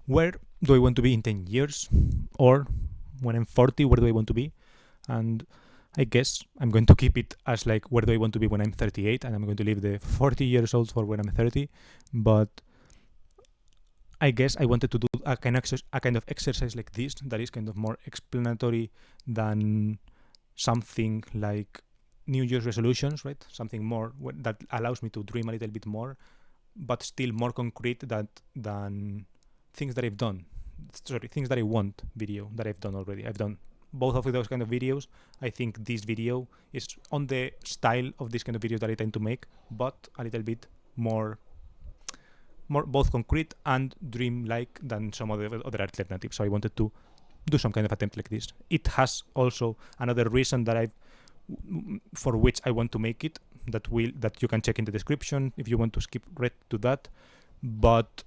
where do I want to be in 10 years? Or when I'm 40, where do I want to be? And I guess I'm going to keep it as like, where do I want to be when I'm 38? And I'm going to leave the 40 years old for when I'm 30. But I guess I wanted to do a kind of exercise like this that is kind of more explanatory than something like New Year's resolutions, right? Something more that allows me to dream a little bit more, but still more concrete than things that I've done. Sorry, things that I want video that I've done already. I've done both of those kind of videos. I think this video is on the style of this kind of videos that I tend to make, but a little bit more both concrete and dream-like than some other alternatives. So I wanted to do some kind of attempt like this. It has also another reason that for which I want to make it that you can check in the description if you want to skip right to that. But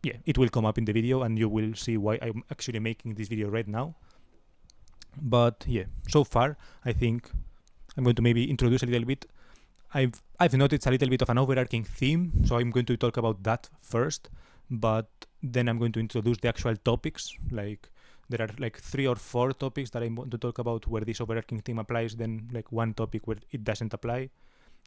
yeah, it will come up in the video and you will see why I'm actually making this video right now. But yeah, so far I think I'm going to maybe introduce a little bit. I've noticed a little bit of an overarching theme, so I'm going to talk about that first, but then I'm going to introduce the actual topics. Like there are like 3 or 4 topics that I want to talk about where this overarching theme applies, then like one topic where it doesn't apply,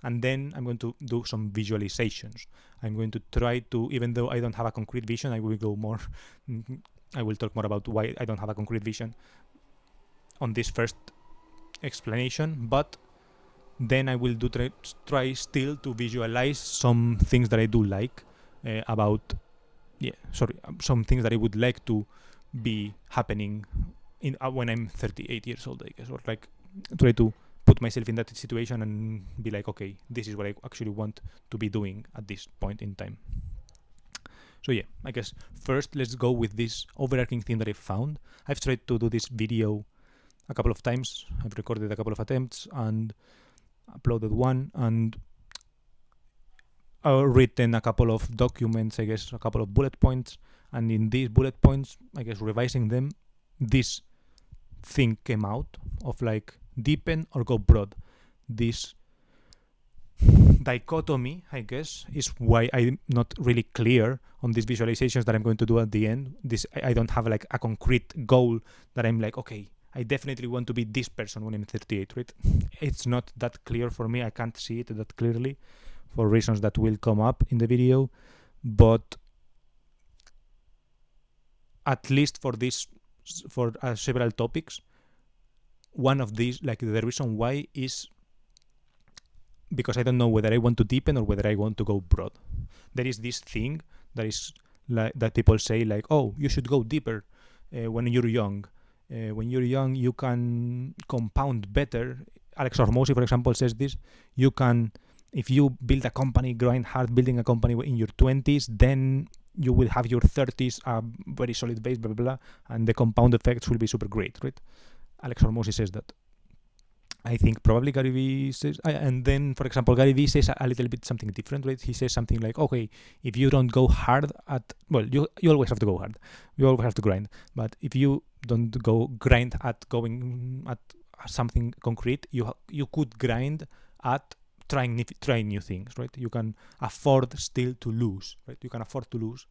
and then I'm going to do some visualizations. I'm going to try to, even though I don't have a concrete vision, I will talk more about why I don't have a concrete vision on this first explanation, but then I will try still to visualize some things that I do like some things that I would like to be happening in when I'm 38 years old, I guess, or like try to put myself in that situation and be like, okay, this is what I actually want to be doing at this point in time. So yeah, I guess first let's go with this overarching theme that I found. I've tried to do this video a couple of times. I've recorded a couple of attempts and uploaded one, and written a couple of documents, I guess a couple of bullet points, and in these bullet points, I guess revising them, this thing came out of like deepen or go broad. This dichotomy, I guess, is why I'm not really clear on these visualizations that I'm going to do at the end. I don't have like a concrete goal that I'm like, okay, I definitely want to be this person when I'm 38, right? It's not that clear for me. I can't see it that clearly for reasons that will come up in the video. But at least for several topics, one of these, like the reason why is because I don't know whether I want to deepen or whether I want to go broad. There is this thing that is like that people say like, oh, you should go deeper when you're young. When you're young, you can compound better. Alex Hormozy, for example, says this. You can, if you build a company, grind hard building a company in your 20s, then you will have your 30s a very solid base, blah, blah, blah, and the compound effects will be super great, right? Alex Hormozy says that. I think probably Gary Vee says, and then, for example, Gary Vee says a little bit something different, right? He says something like, okay, if you don't go hard at, well, you always have to go hard. You always have to grind. But if you don't go grind at going at something concrete, you could grind at trying new things, right? You can afford still to lose, right? You can afford to lose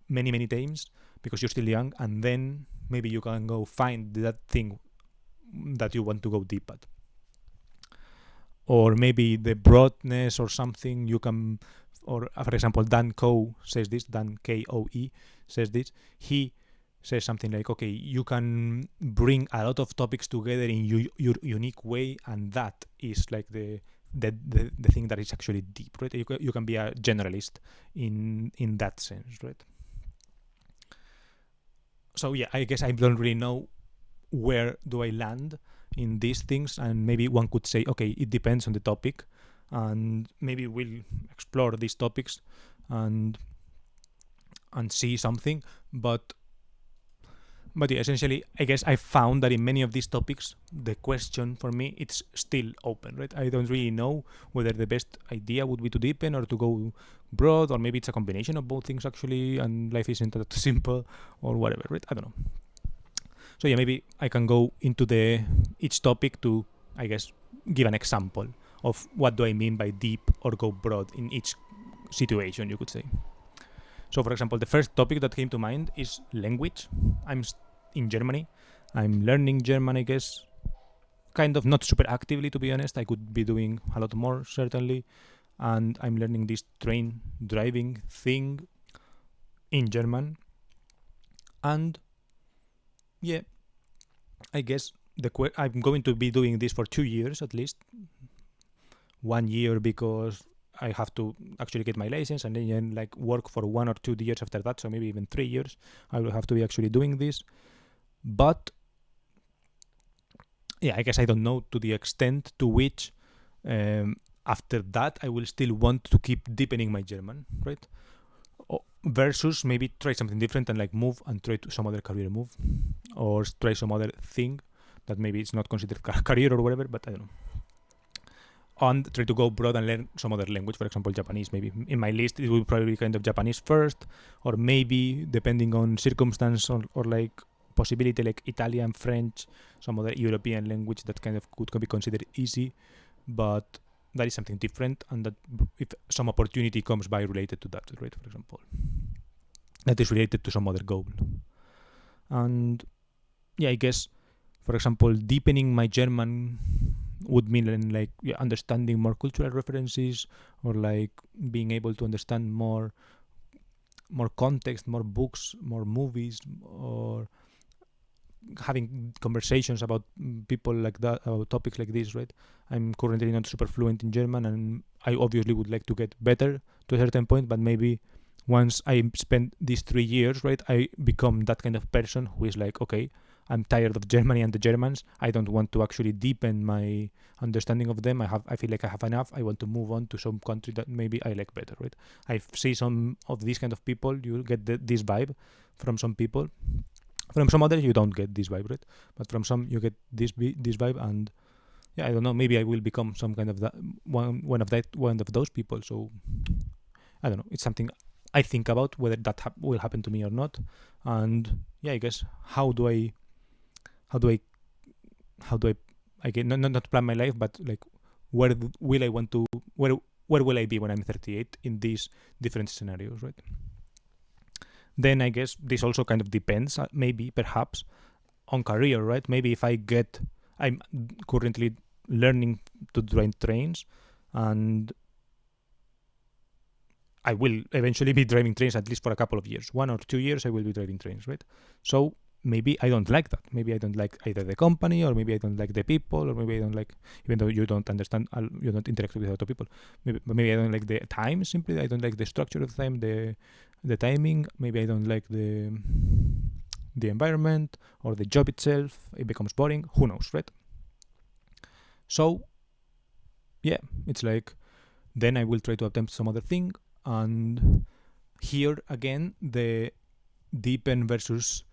many times because you're still young, and then maybe you can go find that thing that you want to go deep at. Or maybe the broadness or something you can, or for example, Dan Koe says this, Dan Koe says this, he says something like, okay, you can bring a lot of topics together in your unique way, and that is like the thing that is actually deep, right? You can be a generalist in that sense, right? So yeah, I guess I don't really know where do I land in these things, and maybe one could say, okay, it depends on the topic, and maybe we'll explore these topics and see something, but yeah, essentially, I guess I found that in many of these topics, the question for me, it's still open, right? I don't really know whether the best idea would be to deepen or to go broad, or maybe it's a combination of both things actually, and life isn't that simple, or whatever, right? I don't know. So yeah, maybe I can go into each topic to, I guess, give an example of what do I mean by deep or go broad in each situation, you could say. So, for example, the first topic that came to mind is language. In Germany. I'm learning German, I guess, kind of not super actively, to be honest. I could be doing a lot more, certainly. And I'm learning this train driving thing in German. And yeah, I guess I'm going to be doing this for 2 years at least. 1 year because I have to actually get my license and then like work for 1 or 2 years after that. So maybe even 3 years. I will have to be actually doing this. But yeah, I guess I don't know to the extent to which after that I will still want to keep deepening my German, right? Versus maybe try something different and like move and try to some other career move or try some other thing that maybe it's not considered career or whatever, but I don't know. And try to go broad and learn some other language, for example, Japanese. Maybe in my list it will probably be kind of Japanese first, or maybe depending on circumstance or like possibility, like Italian, French, some other European language that kind of could be considered easy, but that is something different, and that if some opportunity comes by related to that, right, for example, that is related to some other goal. And yeah, I guess, for example, deepening my German would mean like understanding more cultural references, or like being able to understand more context, more books, more movies, or having conversations about people like that, about topics like this, right? I'm currently not super fluent in German, and I obviously would like to get better to a certain point, but maybe once I spend these 3 years, right, I become that kind of person who is like, okay, I'm tired of Germany and the Germans. I don't want to actually deepen my understanding of them. I feel like I have enough. I want to move on to some country that maybe I like better, right? I see some of these kind of people. You get this vibe from some people. From some others, you don't get this vibe, right? But from some, you get this vibe, and yeah, I don't know. Maybe I will become some kind of that one of those people. So I don't know. It's something I think about whether that will happen to me or not. And yeah, I guess how do I again not plan my life, but like where will I want to where will I be when I'm 38 in these different scenarios, right? Then I guess this also kind of depends, maybe perhaps, on career, right? Maybe if I'm currently learning to drive trains, and I will eventually be driving trains at least for a couple of years. 1 or 2 years I will be driving trains, right? So maybe I don't like that. Maybe I don't like either the company, or maybe I don't like the people, or maybe I don't like, even though you don't understand, you don't interact with other people. Maybe I don't like the time, simply. I don't like the structure of the time, the timing. Maybe I don't like the environment or the job itself. It becomes boring. Who knows, right? So yeah, it's like, then I will try to attempt some other thing. And here again, the deepen versus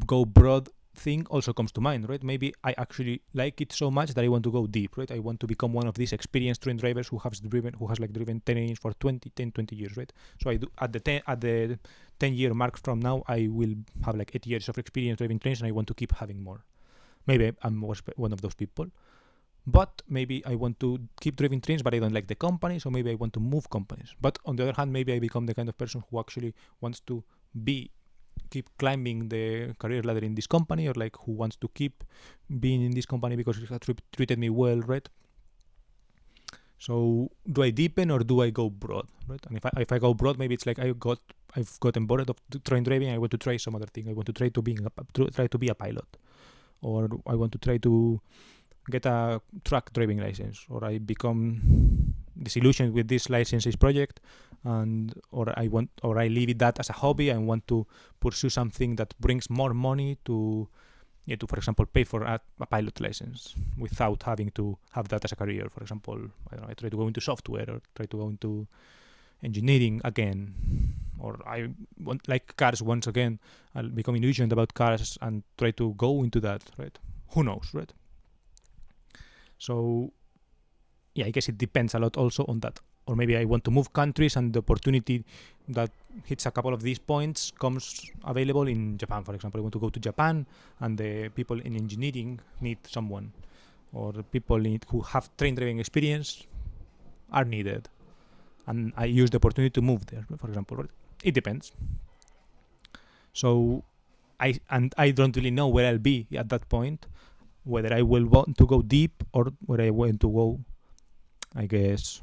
go broad thing also comes to mind, right? Maybe I actually like it so much that I want to go deep, right? I want to become one of these experienced train drivers who has driven trains for 20 years, right? So I do at the 10-year mark from now, I will have like 8 years of experience driving trains, and I want to keep having more. Maybe I'm one of those people. But maybe I want to keep driving trains, but I don't like the company, so maybe I want to move companies. But on the other hand, maybe I become the kind of person who actually wants to keep climbing the career ladder in this company, or like who wants to keep being in this company because it has treated me well, right? So do I deepen or do I go broad, right? And if I go broad, maybe it's like I've gotten bored of train driving. I want to try some other thing. I want to try to be a pilot, or I want to try to get a truck driving license, or I become disillusioned with this licenses project, or I leave that as a hobby and want to pursue something that brings more money to for example, pay for a pilot license without having to have that as a career. For example, I don't know, I try to go into software, or try to go into engineering again, or I want, like cars once again, I'll become illusioned about cars and try to go into that, right? Who knows, right? So yeah, I guess it depends a lot also on that. Or maybe I want to move countries, and the opportunity that hits a couple of these points comes available in Japan, for example. I want to go to Japan, and the people in engineering need someone, or the people who have train driving experience are needed, and I use the opportunity to move there, for example, right? it depends. So I don't really know where I'll be at that point, whether I will want to go deep or whether I want to go, I guess,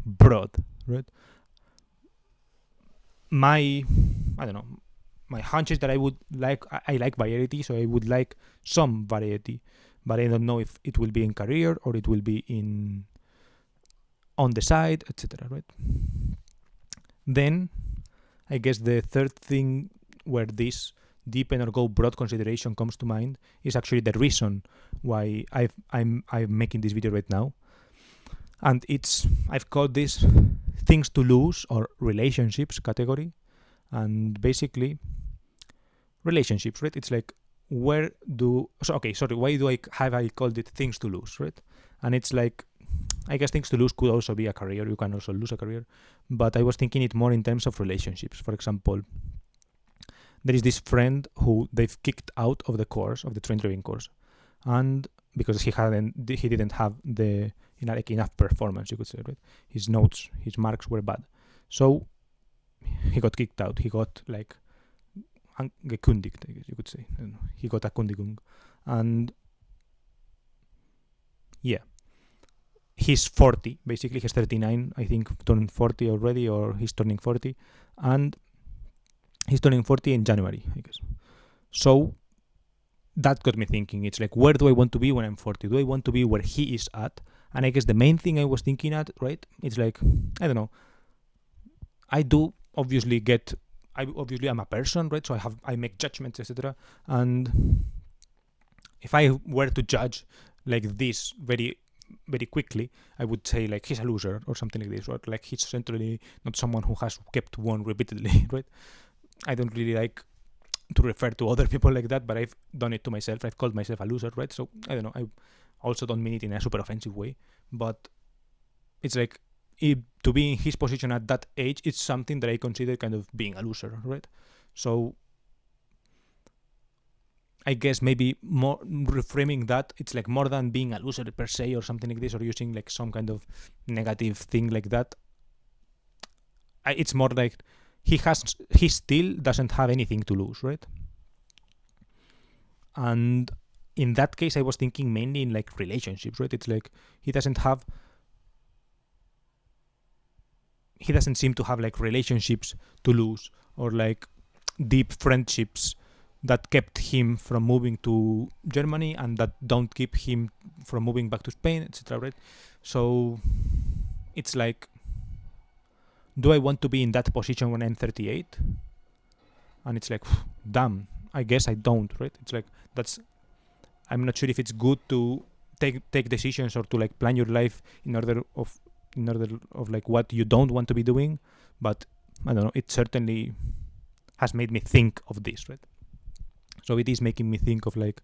broad, right? I don't know, my hunch is that I like variety, so I would like some variety, but I don't know if it will be in career or it will be in on the side, etc. Right? Then I guess the third thing where this deepen or go broad consideration comes to mind is actually the reason why I'm making this video right now, and I've called this things to lose or relationships category, and basically relationships, right? It's like why do I called it things to lose, right? And it's like, I guess things to lose could also be a career. You can also lose a career, but I was thinking it more in terms of relationships. For example, there is this friend who they've kicked out of the course, of the train driving course, and because he didn't have the enough performance, you could say, right? His marks were bad, so he got kicked out. He got like gekündigt, I guess you could say. He got a Kundigung, and yeah, he's 40. Basically, he's 39. I think turning 40 already, or he's turning 40, and he's turning 40 in January, I guess. So that got me thinking. It's like, where do I want to be when I'm 40? Do I want to be where he is at? And I guess the main thing I was thinking at, right? It's like, I don't know. I obviously am a person, right? So I make judgments, etc. And if I were to judge like this very, very quickly, I would say like he's a loser or something like this, right? Like he's certainly not someone who has kept one repeatedly, right? I don't really like to refer to other people like that, but I've done it to myself. I've called myself a loser, right? So I don't know. I also don't mean it in a super offensive way, but it's like, to be in his position at that age, it's something that I consider kind of being a loser, right? So I guess maybe more reframing that, it's like more than being a loser per se or something like this, or using like some kind of negative thing like that. It's more like he still doesn't have anything to lose, right? And in that case, I was thinking mainly in like relationships, right? It's like he doesn't seem to have like relationships to lose, or like deep friendships that kept him from moving to Germany and that don't keep him from moving back to Spain, etc. Right? So it's like, do I want to be in that position when I'm 38? And it's like, damn, I guess I don't, right? It's like, I'm not sure if it's good to take decisions or to like plan your life in order of like what you don't want to be doing, but I don't know, it certainly has made me think of this, right? So it is making me think of like,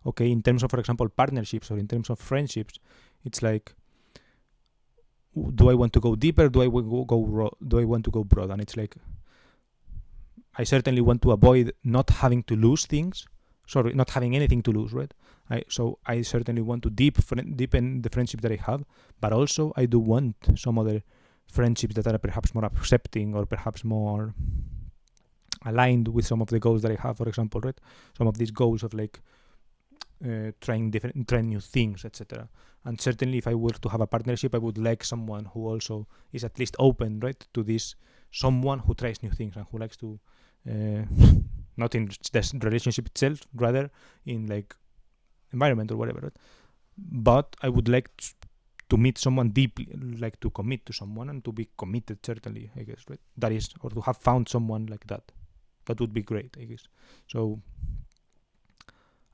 okay, in terms of, for example, partnerships or in terms of friendships, it's like, do I want to go deeper? Do I want to go broad? And it's like, I certainly want to avoid not having anything to lose, right? So I certainly want to deepen the friendship that I have, but also I do want some other friendships that are perhaps more accepting or perhaps more aligned with some of the goals that I have, for example, right? Some of these goals of like trying new things, etc. And certainly if I were to have a partnership, I would like someone who also is at least open, right, to this, someone who tries new things and who likes to not in the relationship itself, rather in like environment or whatever, right? But I would like to meet someone deeply, like to commit to someone and to be committed, certainly, I guess, right? That is, or to have found someone like that. That would be great, I guess. So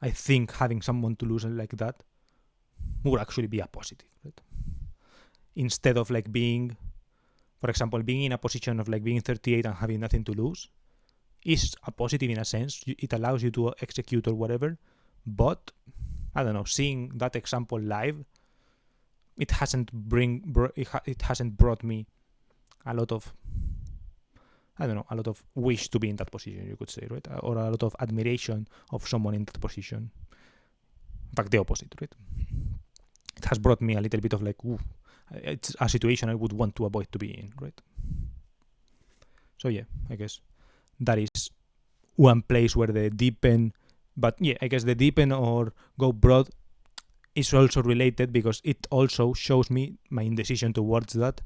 I think having someone to lose like that would actually be a positive, right? Instead of like being, for example, being in a position of like being 38 and having nothing to lose is a positive in a sense. It allows you to execute or whatever, but I don't know, seeing that example live, it hasn't brought me a lot of, I don't know, a lot of wish to be in that position, you could say, right? Or a lot of admiration of someone in that position. In fact, the opposite, right? It has brought me a little bit of like, it's a situation I would want to avoid to be in, right? So yeah, I guess that is one place where the deepen, but yeah, I guess the deepen or go broad is also related because it also shows me my indecision towards that.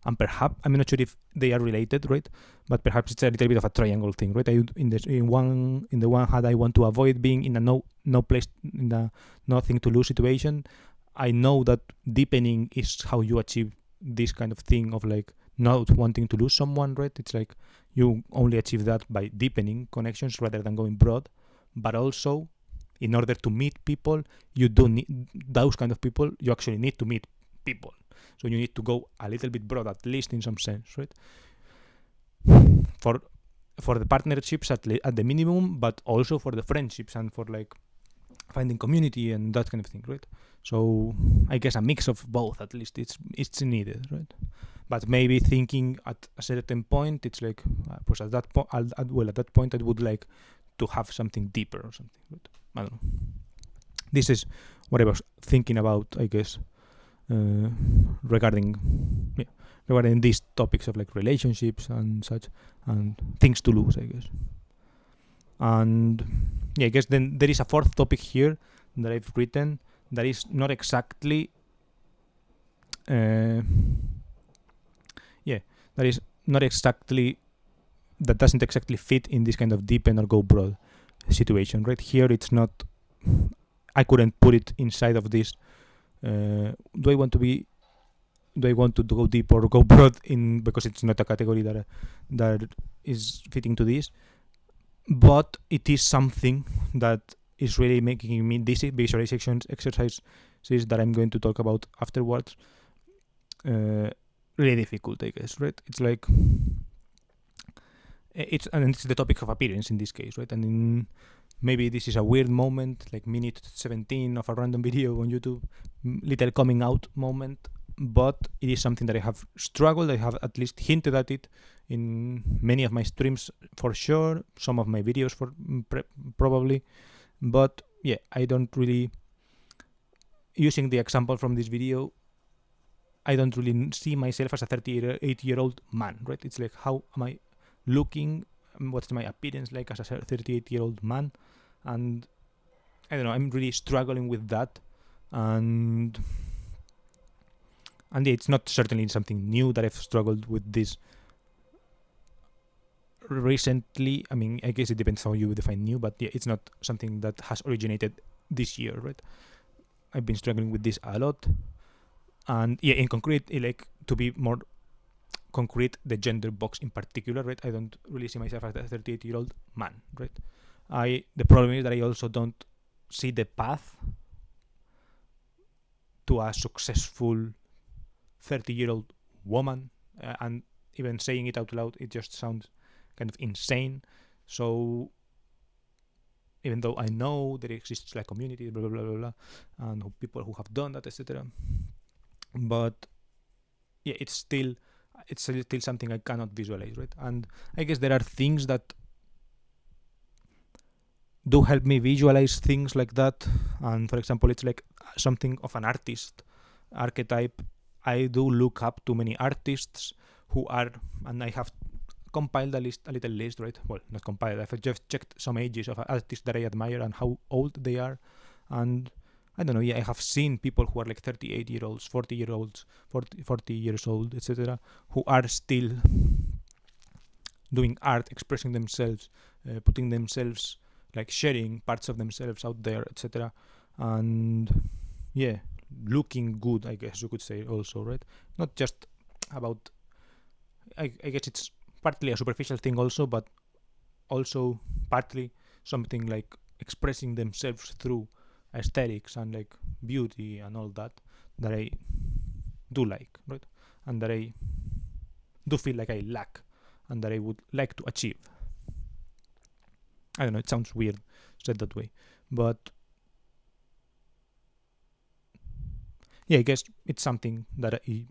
And perhaps I'm not sure if they are related, right? But perhaps it's a little bit of a triangle thing, right? In the one hand, I want to avoid being in a no place, in a nothing to lose situation. I know that deepening is how you achieve this kind of thing of like not wanting to lose someone, right? It's like you only achieve that by deepening connections rather than going broad. But also, in order to meet people, you do need those kind of people. You actually need to meet people, so you need to go a little bit broad, at least in some sense, right? For for the partnerships at the minimum, but also for the friendships and for like finding community and that kind of thing, right? So I guess a mix of both, at least it's needed, right? But maybe thinking at a certain point, it's like, at that point, at that point, I would like to have something deeper or something. Right? I don't know. This is what I was thinking about, I guess, uh, regarding regarding these topics of like relationships and such, and things to lose, I guess. And yeah, I guess then there is a fourth topic here that I've written that is not exactly uh, yeah, that is not exactly, that doesn't exactly fit in this kind of deepen or go broad situation, right? Here it's not, I couldn't put it inside of this, do I want to be, do I want to go deep or go broad, in because it's not a category that is fitting to this, but it is something that is really making me these visualization exercises that I'm going to talk about afterwards really difficult, I guess, right? It's like it's the topic of appearance in this case, right? And maybe this is a weird moment, like minute 17 of a random video on YouTube, little coming out moment, but it is something that I have struggled. I have at least hinted at it in many of my streams for sure, some of my videos for probably, but yeah, I don't really, using the example from this video, I don't really see myself as a 38-year-old man, right? It's like, how am I looking? What's my appearance like as a 38-year-old man? And I don't know, I'm really struggling with that. And it's not certainly something new that I've struggled with this recently. I mean, I guess it depends how you define new, but yeah, it's not something that has originated this year, right? I've been struggling with this a lot. And yeah, in concrete, like to be more concrete, the gender box in particular, right? I don't really see myself as a 38-year-old man, right? The problem is that I also don't see the path to a successful 30-year-old woman, and even saying it out loud, it just sounds kind of insane. So even though I know there exists like community, blah blah blah blah, blah, and people who have done that, etc., but yeah, it's still something I cannot visualize, right? And I guess there are things that do help me visualize things like that. And for example, it's like something of an artist archetype. I do look up to many artists who are, and I have compiled a little list, right? Well, not compiled. I've just checked some ages of artists that I admire and how old they are, and I don't know. Yeah, I have seen people who are like 38-year-olds, 40-year-olds, 40 years old, etc., who are still doing art, expressing themselves, putting themselves, like sharing parts of themselves out there, etc. And yeah, looking good, I guess you could say also, right? Not just about, I guess it's partly a superficial thing also, but also partly something like expressing themselves through aesthetics and like beauty and all that I do like, right? And that I do feel like I lack and that I would like to achieve. I don't know, it sounds weird said that way, but yeah, I guess it's something that I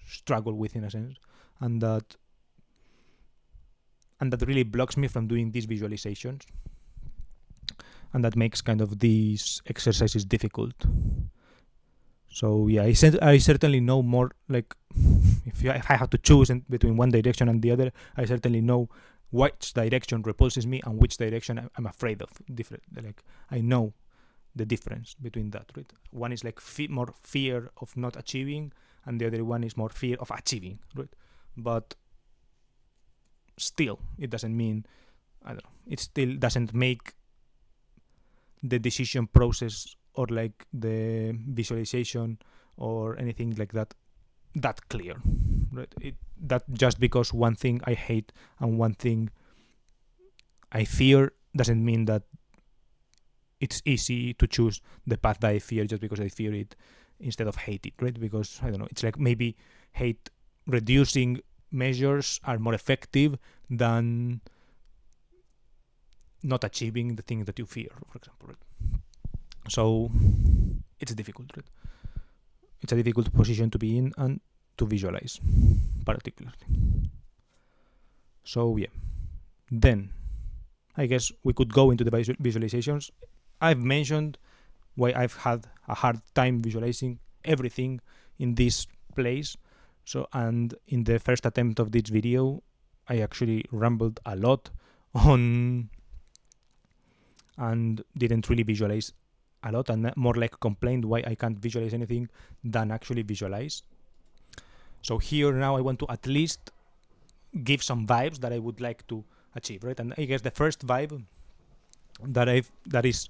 struggle with in a sense, and that really blocks me from doing these visualizations, and that makes kind of these exercises difficult. So yeah, I certainly know more, like, if I have to choose between one direction and the other, I certainly know which direction repulses me and which direction I'm afraid of. Different, like, I know the difference between that, right? One is like more fear of not achieving, and the other one is more fear of achieving, right? But still, it doesn't mean, I don't know, it still doesn't make the decision process or like the visualization or anything like that clear, right? That just because one thing I hate and one thing I fear doesn't mean that it's easy to choose the path that I fear just because I fear it instead of hate it, right? Because I don't know, it's like maybe hate reducing measures are more effective than not achieving the thing that you fear, for example, right? So it's difficult, right? It's a difficult position to be in and to visualize, particularly. So yeah, then I guess we could go into the visualizations. I've mentioned why I've had a hard time visualizing everything in this place. So, and in the first attempt of this video, I actually rambled a lot on and didn't really visualize a lot, and more like complained why I can't visualize anything than actually visualize. So here now I want to at least give some vibes that I would like to achieve, right? And I guess the first vibe that is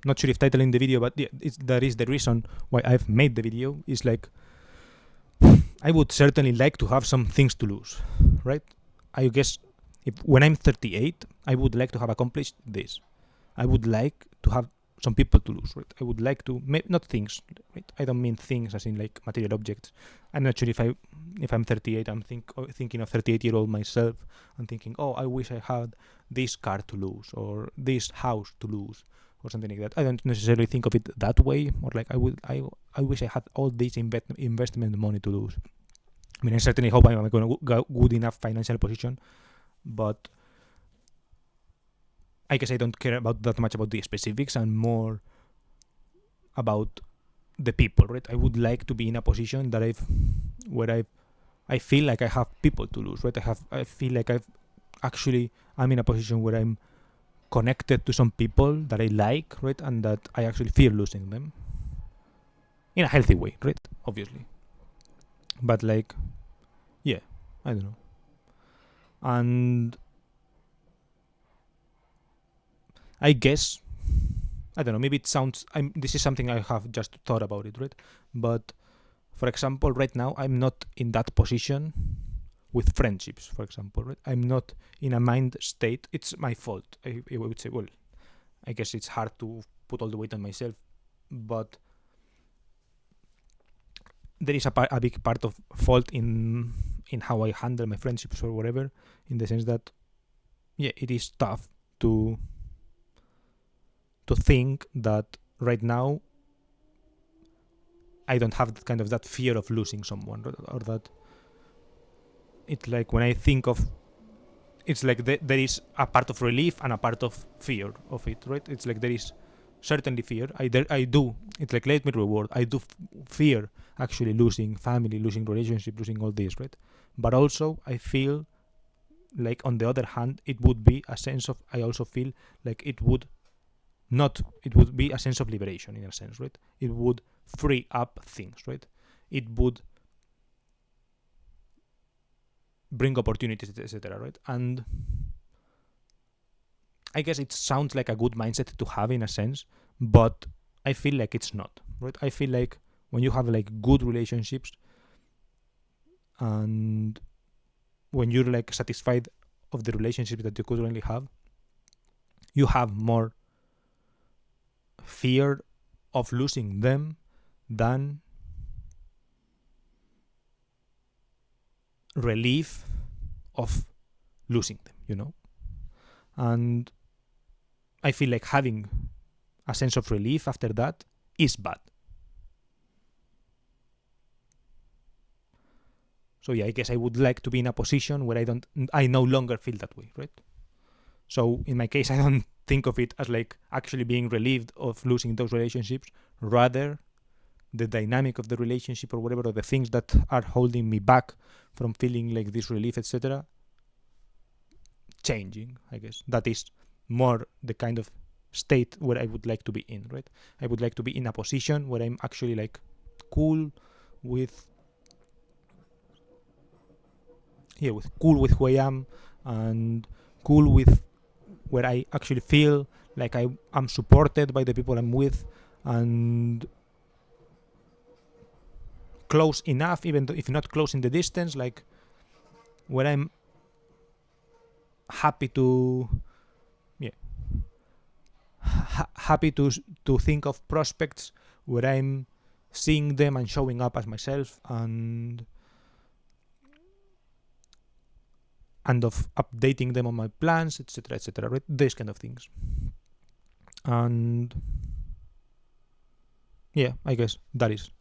not sure if titling the video, but that is the reason why I've made the video, is like I would certainly like to have some things to lose, right? I guess if when I'm 38, I would like to have accomplished this. I would like to have some people to lose, right? I would like to not things, right? I don't mean things as in like material objects. I'm not sure if I'm 38, I'm thinking of 38-year-old myself and thinking, oh, I wish I had this car to lose or this house to lose or something like that. I don't necessarily think of it that way, or like I wish I had all this investment money to lose. I mean, I certainly hope I'm going to get good enough financial position, but I guess I don't care about that much about the specifics and more about the people, right? I would like to be in a position that I feel like I have people to lose, right? I feel like I'm in a position where I'm connected to some people that I like, right? And that I actually fear losing them in a healthy way, right? Obviously. But like, yeah, I don't know. And I guess, I don't know, maybe it sounds, this is something I have just thought about it, right? But for example, right now, I'm not in that position with friendships, for example, right? I'm not in a mind state. It's my fault. I would say, well, I guess it's hard to put all the weight on myself, but there is a big part of fault in how I handle my friendships or whatever, in the sense that, yeah, it is tough to think that right now I don't have that fear of losing someone, or that it's like when I think of, it's like there is a part of relief and a part of fear of it, right? It's like there is certainly fear. I do. It's like let me reward. I do fear actually losing family, losing relationship, losing all this, right? But also I feel like on the other hand, it would be a sense of. I also feel like it would be a sense of liberation in a sense, right? It would free up things, right? It would bring opportunities, etc., right? And I guess it sounds like a good mindset to have in a sense, but I feel like it's not, right? I feel like when you have like good relationships and when you're like satisfied of the relationships that you currently have, you have more fear of losing them than relief of losing them, you know? And I feel like having a sense of relief after that is bad. So yeah, I guess I would like to be in a position where I no longer feel that way, right? So in my case, I don't think of it as like actually being relieved of losing those relationships. Rather, the dynamic of the relationship or whatever, or the things that are holding me back from feeling like this relief, etc., changing. I guess that is more the kind of state where I would like to be in, right? I would like to be in a position where I'm actually like cool with cool with who I am, and cool with where I actually feel like I am supported by the people I'm with, and close enough, even though if not close in the distance, like where I'm happy to happy to think of prospects where I'm seeing them and showing up as myself, and of updating them on my plans, etc., right? These kind of things. And yeah, I guess that is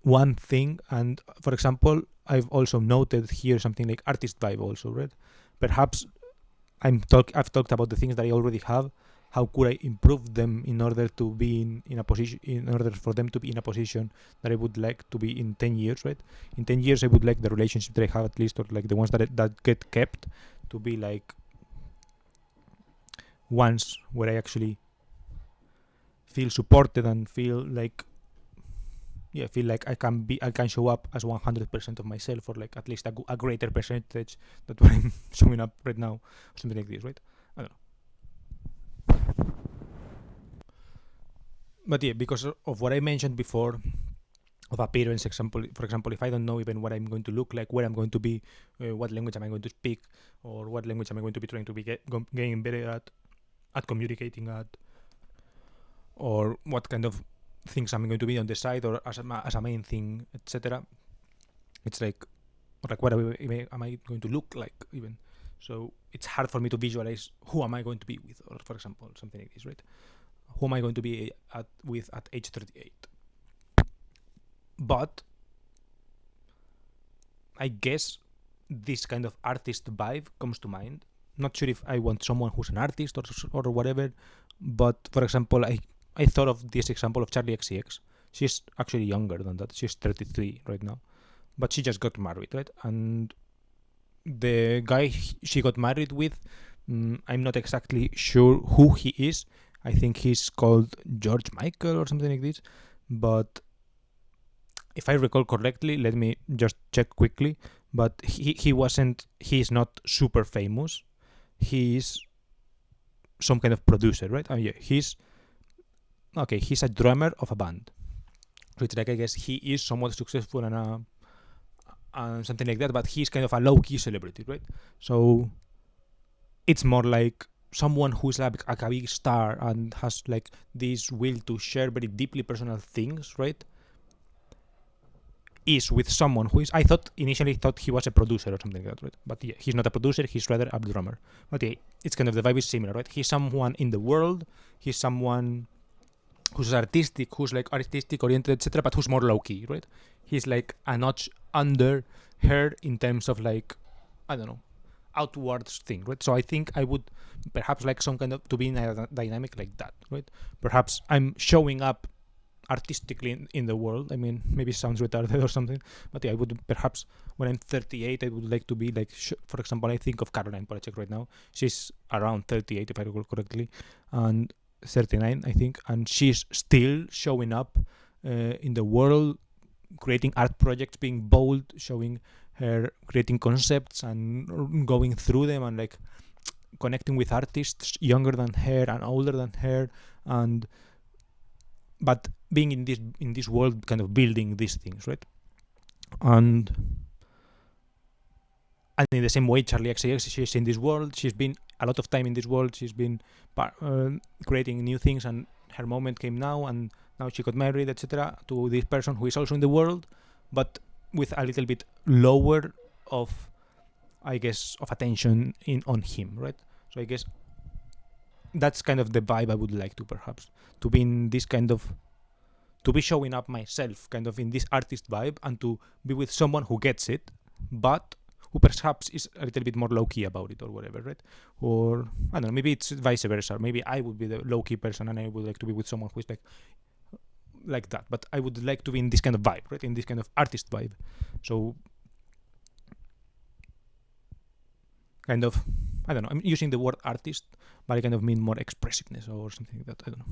one thing. And for example, I've also noted here something like artist vibe also, right? Perhaps I've talked about the things that I already have. How could I improve them in order to be in a position, in order for them to be in a position that I would like to be in 10 years, right? In 10 years, I would like the relationship that I have at least, or like the ones that get kept, to be like ones where I actually feel supported and feel like I can show up as 100% of myself, or like at least a greater percentage than what I'm showing up right now, or something like this, right? I don't know. But yeah, because of what I mentioned before of appearance, for example, if I don't know even what I'm going to look like, where I'm going to be, what language am I going to speak, or what language am I going to be trying to be getting better at communicating at, or what kind of things I'm going to be on the side or as a main thing, etc. It's like what am I going to look like even? So it's hard for me to visualize who am I going to be with, or for example, something like this, right? Who am I going to be with at age 38? But I guess this kind of artist vibe comes to mind. Not sure if I want someone who's an artist or whatever, but for example, I thought of this example of Charlie XCX. She's actually younger than that. She's 33 right now, but she just got married, right? And the guy she got married with, I'm not exactly sure who he is. I think he's called George Michael or something like this, but if I recall correctly, let me just check quickly, but he's not super famous. He's some kind of producer, right? Yeah, he's a drummer of a band. So it's like, I guess he is somewhat successful and something like that, but he's kind of a low-key celebrity, right? So it's more like someone who's like a big star and has like this will to share very deeply personal things, right? Is with someone who is, I initially thought he was a producer or something like that, right? But yeah, he's not a producer, he's rather a drummer. But yeah, it's kind of, the vibe is similar, right? He's someone in the world, he's someone who's artistic, who's like artistic oriented, etc., but who's more low-key, right? He's like a notch under her in terms of like, I don't know, outwards thing, right? So I think I would perhaps like some kind of, to be in a dynamic like that, right? Perhaps I'm showing up artistically in the world. I mean, maybe it sounds retarded or something, but yeah, I would perhaps, when I'm 38, I would like to be like, for example, I think of Caroline Polachek right now. She's around 38, if I recall correctly, and 39, I think, and she's still showing up in the world, creating art projects, being bold, showing her creating concepts and going through them, and like connecting with artists younger than her and older than her, and but being in this world, kind of building these things, right? And in the same way, Charlie XCX, she's in this world, she's been a lot of time in this world, she's been creating new things, and her moment came now, and now she got married, etc., to this person who is also in the world, but with a little bit lower of, I guess, of attention on him, right? So I guess that's kind of the vibe I would like to, perhaps, to be in this kind of, to be showing up myself kind of in this artist vibe, and to be with someone who gets it, but who perhaps is a little bit more low-key about it or whatever, right? Or, I don't know, maybe it's vice versa. Maybe I would be the low-key person and I would like to be with someone who is like like that, but I would like to be in this kind of vibe, right? In this kind of artist vibe. So kind of, I don't know, I'm using the word artist, but I kind of mean more expressiveness or something like that. I don't know.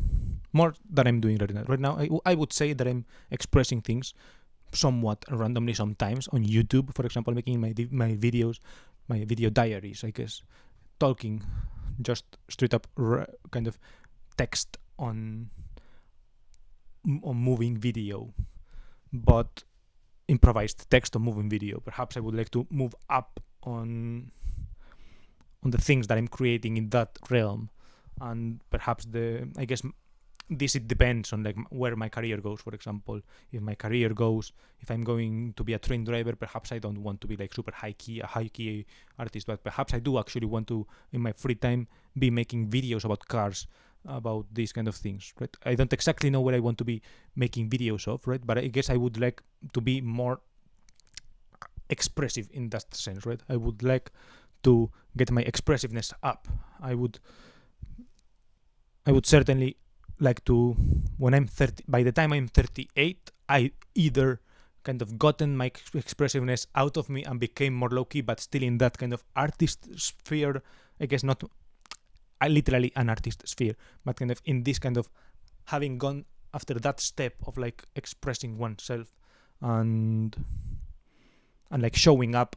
More that I'm doing right now. Right now, I would say that I'm expressing things somewhat randomly sometimes on YouTube, for example, making my videos, my video diaries, I guess, talking, just straight up kind of text on moving video, but improvised text on moving video. Perhaps I would like to move up on the things that I'm creating in that realm, and perhaps I guess it depends on like where my career goes. For example, if my career goes, if I'm going to be a train driver, perhaps I don't want to be like super high key artist, but perhaps I do actually want to, in my free time, be making videos about cars, about these kind of things, right? I don't exactly know what I want to be making videos of, right? But I guess I would like to be more expressive in that sense, right? I would like to get my expressiveness up. I would certainly like to, when I'm 30, by the time I'm 38, I either kind of gotten my expressiveness out of me and became more low-key, but still in that kind of artist sphere, I guess not literally an artist sphere, but kind of in this kind of having gone after that step of like expressing oneself and like showing up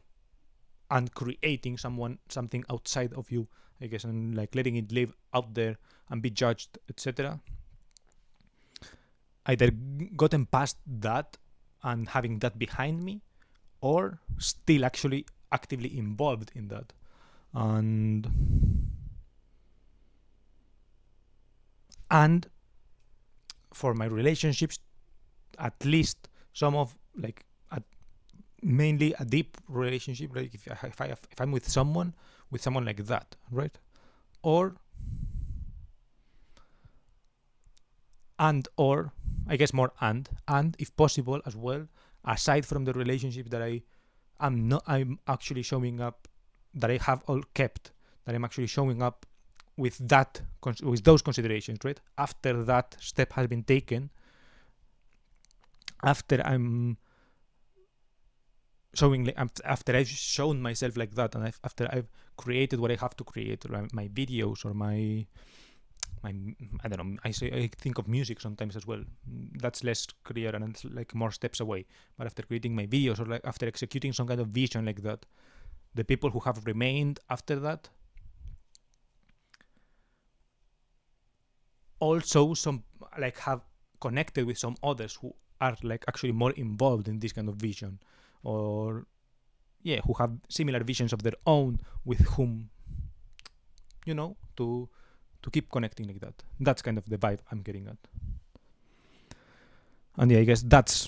and creating something outside of you, I guess, and like letting it live out there and be judged, etc. Either gotten past that and having that behind me, or still actually actively involved in that. And for my relationships, at least some of like mainly a deep relationship, like if I'm with someone like that, right? Or I guess more and if possible as well, aside from the relationship that I'm actually showing up, that I have all kept, that I'm actually showing up with those considerations, right? After that step has been taken, after after I've shown myself like that, and after I've created what I have to create, or my videos, or my I don't know, I think of music sometimes as well. That's less clear and it's like more steps away. But after creating my videos, or like after executing some kind of vision like that, the people who have remained after that also some like have connected with some others who are like actually more involved in this kind of vision, or who have similar visions of their own, with whom, to keep connecting like that. That's kind of the vibe I'm getting at. And I guess that's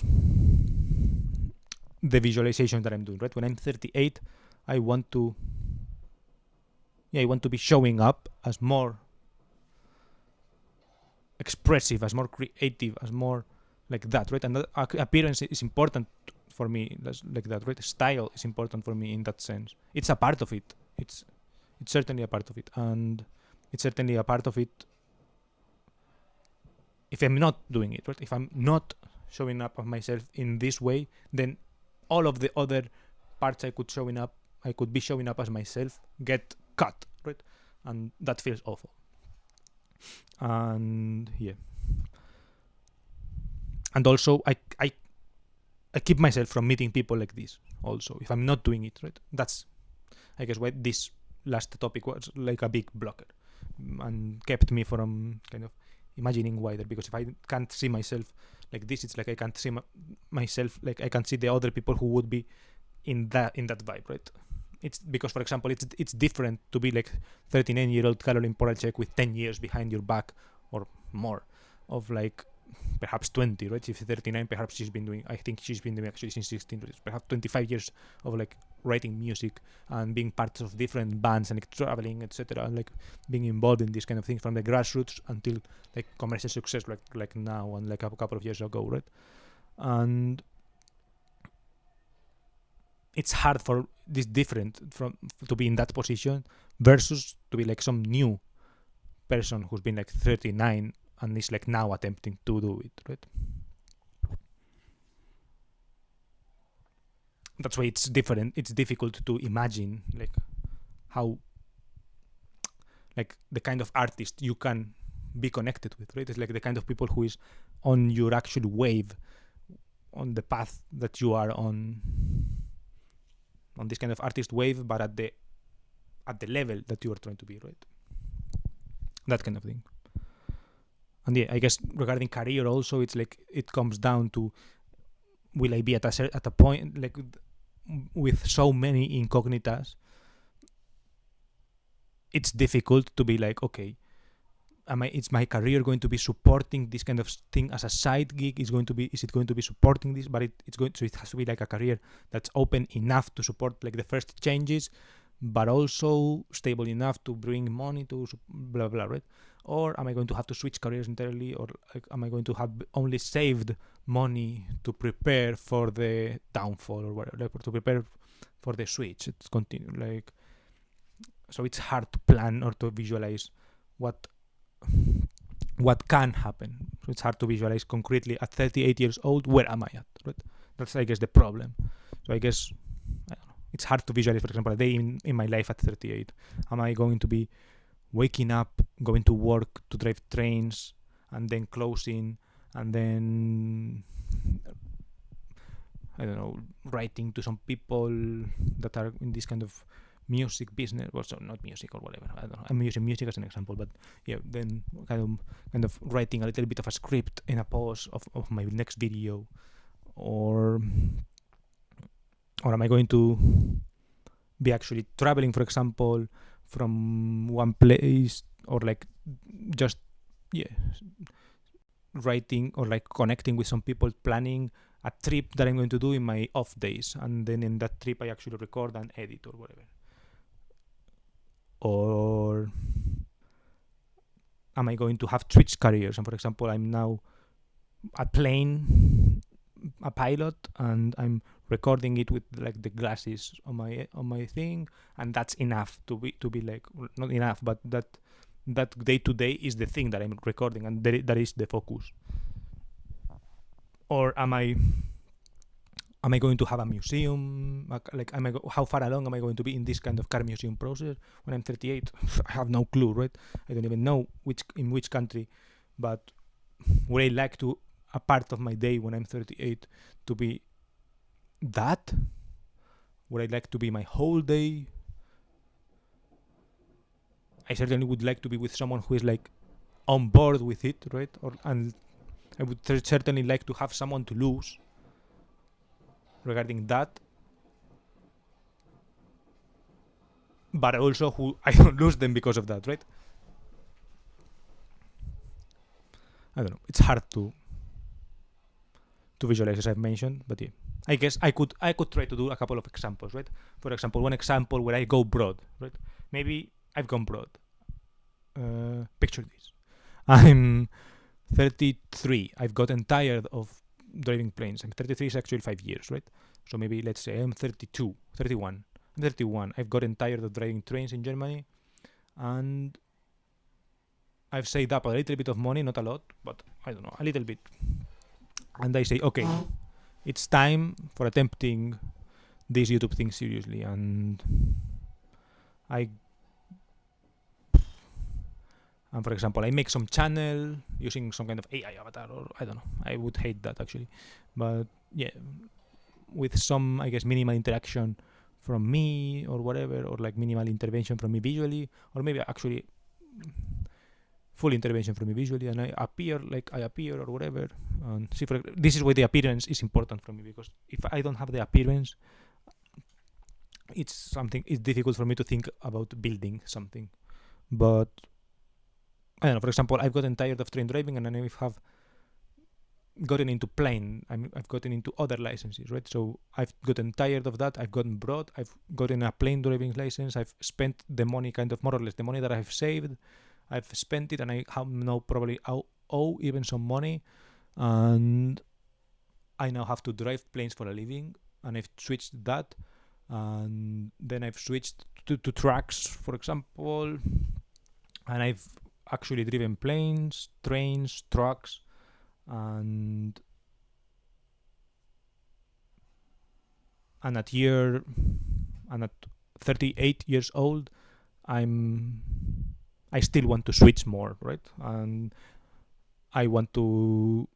the visualization that I'm doing, right? When I'm 38, I want to be showing up as more expressive, as more creative, as more like that, right? And that appearance is important for me, like that, right? Style is important for me in that sense. It's a part of it. It's certainly a part of it, and it's certainly a part of it if I'm not doing it, right? If I'm not showing up of myself in this way, then all of the other parts I could be showing up as myself, get cut, right? And that feels awful. And and also I keep myself from meeting people like this also, if I'm not doing it, right? That's, I guess, why this last topic was like a big blocker and kept me from kind of imagining wider, because if I can't see myself like this, it's like I can't see myself, like I can't see the other people who would be in that vibe, right? It's because, for example, it's different to be like 39-year-old Caroline Poracek with 10 years behind your back or more of like perhaps 20, right? If 39, perhaps she's been doing actually since 16, perhaps 25 years of like writing music and being part of different bands and like traveling, etc., and like being involved in these kind of things from the grassroots until like commercial success, like now and like a couple of years ago, right? And it's hard for this different to be in that position versus to be like some new person who's been like 39 and is like now attempting to do it, right? that's why it's different. It's difficult to imagine like how, like the kind of artist you can be connected with, right? It's like the kind of people who is on your actual wave, on the path that you are on this kind of artist wave, but at the level that you are trying to be, right? That kind of thing. And yeah, I guess regarding career also, it's like it comes down to, will I be at a point like with so many incognitas, it's difficult to be like, okay, is my career going to be supporting this kind of thing as a side gig? Is it going to be supporting this? But it has to be like a career that's open enough to support like the first changes, but also stable enough to bring money to blah blah, right? Or am I going to have to switch careers entirely, or like, am I going to have only saved money to prepare for the downfall, or whatever, like, to prepare for the switch? It's continue like, so it's hard to plan or to visualize what can happen. So it's hard to visualize concretely at 38 years old, where am I at, right? That's, I guess, the problem. So I guess, I don't know, it's hard to visualize, for example, a day in my life at 38. Am I going to be waking up, going to work, to drive trains, and then closing, and then, I don't know, writing to some people that are in this kind of music business, well, so not music or whatever, I don't know, I'm using music as an example, but yeah, then kind of writing a little bit of a script in a pause of my next video, or am I going to be actually traveling, for example, from one place, or like just, yeah, writing or like connecting with some people, planning a trip that I'm going to do in my off days, and then in that trip I actually record and edit or whatever. Or am I going to have switched careers? And for example, I'm now a pilot, and I'm recording it with like the glasses on my thing, and that's enough to be like, not enough, but that day to day is the thing that I'm recording, and that is the focus. Or am I going to have a museum? Like, how far along am I going to be in this kind of car museum process when I'm 38? I have no clue, right? I don't even know in which country, but would I like to a part of my day when I'm 38 to be that? Would I like to be my whole day? I certainly would like to be with someone who is like on board with it, right? And I would certainly like to have someone to lose regarding that, but also who I don't lose them because of that, right? I don't know. It's hard to visualize, as I've mentioned, but yeah. I guess I could try to do a couple of examples, right? For example, one example where I go broad, right? Maybe I've gone broad. Picture this. I'm 33. I've gotten tired of driving planes. I'm 33 is actually 5 years, right? So maybe let's say I'm 32, 31. I'm 31. I've gotten tired of driving trains in Germany, and I've saved up a little bit of money, not a lot, but I don't know, a little bit. And I say, okay, it's time for attempting this YouTube thing seriously. And for example, I make some channel using some kind of AI avatar, or I don't know. I would hate that actually, but yeah, with some, I guess, minimal interaction from me or whatever, or like minimal intervention from me visually, or maybe actually full intervention from me visually, and I appear or whatever. And see, this is why the appearance is important for me, because if I don't have the appearance, it's difficult for me to think about building something. But I don't know, for example, I've gotten tired of train driving, and I have gotten into plane. I've gotten into other licenses, right? So I've gotten tired of that. I've gotten broad. I've gotten a plane driving license. I've spent the money, kind of more or less the money that I've saved. I've spent it, and I have now probably owe even some money, and I now have to drive planes for a living, and I've switched that, and then I've switched to trucks, for example, and I've actually driven planes, trains, trucks, and and at 38 years old, I still want to switch more, right? And I want to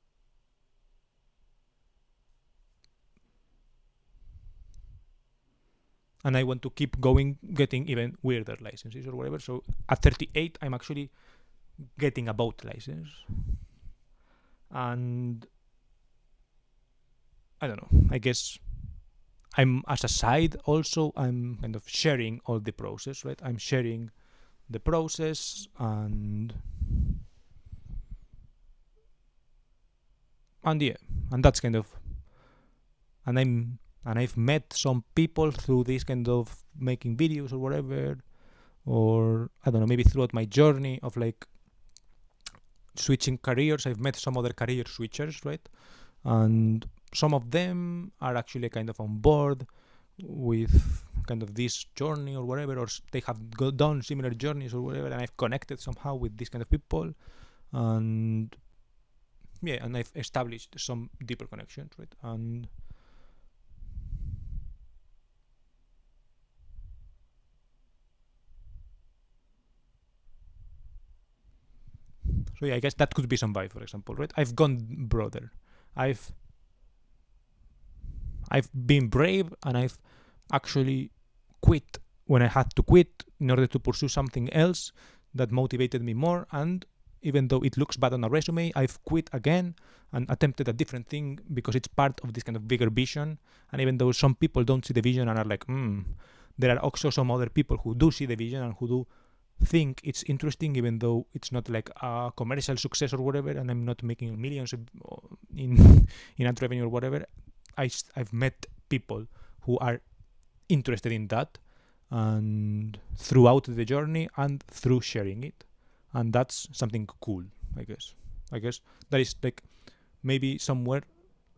keep going, getting even weirder licenses or whatever. So at 38, I'm actually getting a boat license, and I don't know. I guess I'm, as a side, also I'm kind of sharing all the process, right? I'm sharing the process, and yeah, and that's kind of, and I've met some people through this kind of making videos or whatever, or I don't know, maybe throughout my journey of like switching careers, I've met some other career switchers, right? And some of them are actually kind of on board with kind of this journey or whatever, or they have done similar journeys or whatever, and I've connected somehow with these kind of people, and yeah, and I've established some deeper connections, right? And so yeah, I guess that could be some vibe, for example, right? I've gone broader. I've I've been brave, and I've actually quit when I had to quit in order to pursue something else that motivated me more. And even though it looks bad on a resume, I've quit again and attempted a different thing because it's part of this kind of bigger vision. And even though some people don't see the vision and are like, there are also some other people who do see the vision and who do think it's interesting, even though it's not like a commercial success or whatever, and I'm not making millions in ad revenue or whatever. I've met people who are interested in that, and throughout the journey and through sharing it, and that's something cool. I guess that is like maybe somewhere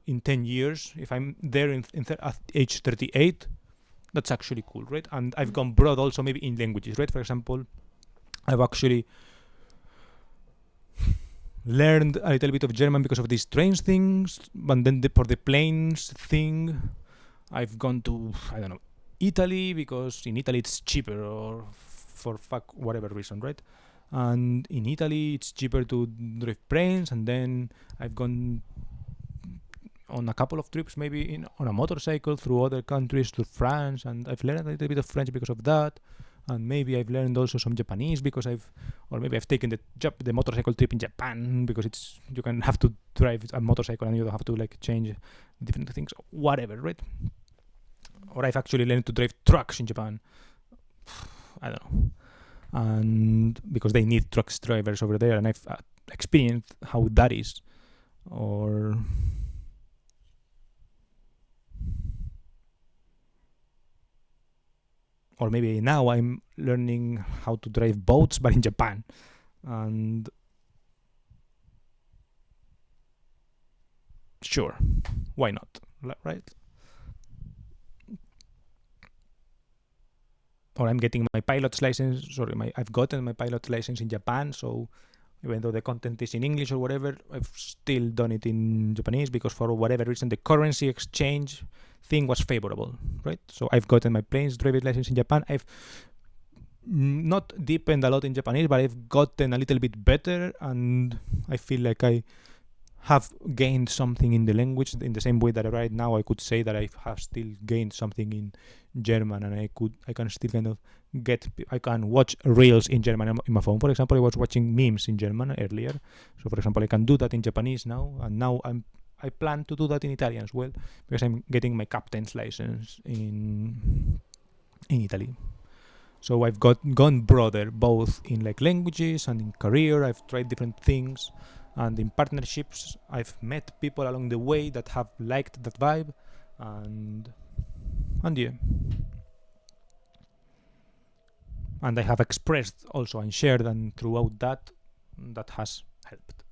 in 10 years, if I'm there at age 38, that's actually cool, right? And I've gone broad also, maybe in languages, right? For example, I've actually learned a little bit of German because of these trains things, but then for the planes thing, I've gone to, I don't know, Italy, because in Italy it's cheaper, or for fuck whatever reason, right? And in Italy it's cheaper to drive planes, and then I've gone on a couple of trips, maybe on a motorcycle through other countries, to France, and I've learned a little bit of French because of that. And maybe I've learned also some Japanese because maybe I've taken the motorcycle trip in Japan, because you can have to drive a motorcycle and you don't have to like change different things, whatever, right? Or I've actually learned to drive trucks in Japan. I don't know, and because they need trucks drivers over there, and I've experienced how that is. Or maybe now I'm learning how to drive boats, but in Japan. And sure, why not, right? Or I'm getting my pilot's license. I've gotten my pilot's license in Japan, so even though the content is in English or whatever, I've still done it in Japanese because for whatever reason the currency exchange thing was favorable, right? So I've gotten my plane's driver's license in Japan. I've not deepened a lot in Japanese, but I've gotten a little bit better, and I feel like I have gained something in the language in the same way that right now I could say that I have still gained something in German, and I can still kind of I can watch reels in German in my phone. For example, I was watching memes in German earlier. So for example, I can do that in Japanese now, and now I plan to do that in Italian as well, because I'm getting my captain's license in Italy. So I've gone broader, both in like languages and in career. I've tried different things, and in partnerships, I've met people along the way that have liked that vibe, and yeah, and I have expressed also and shared, and throughout that has helped.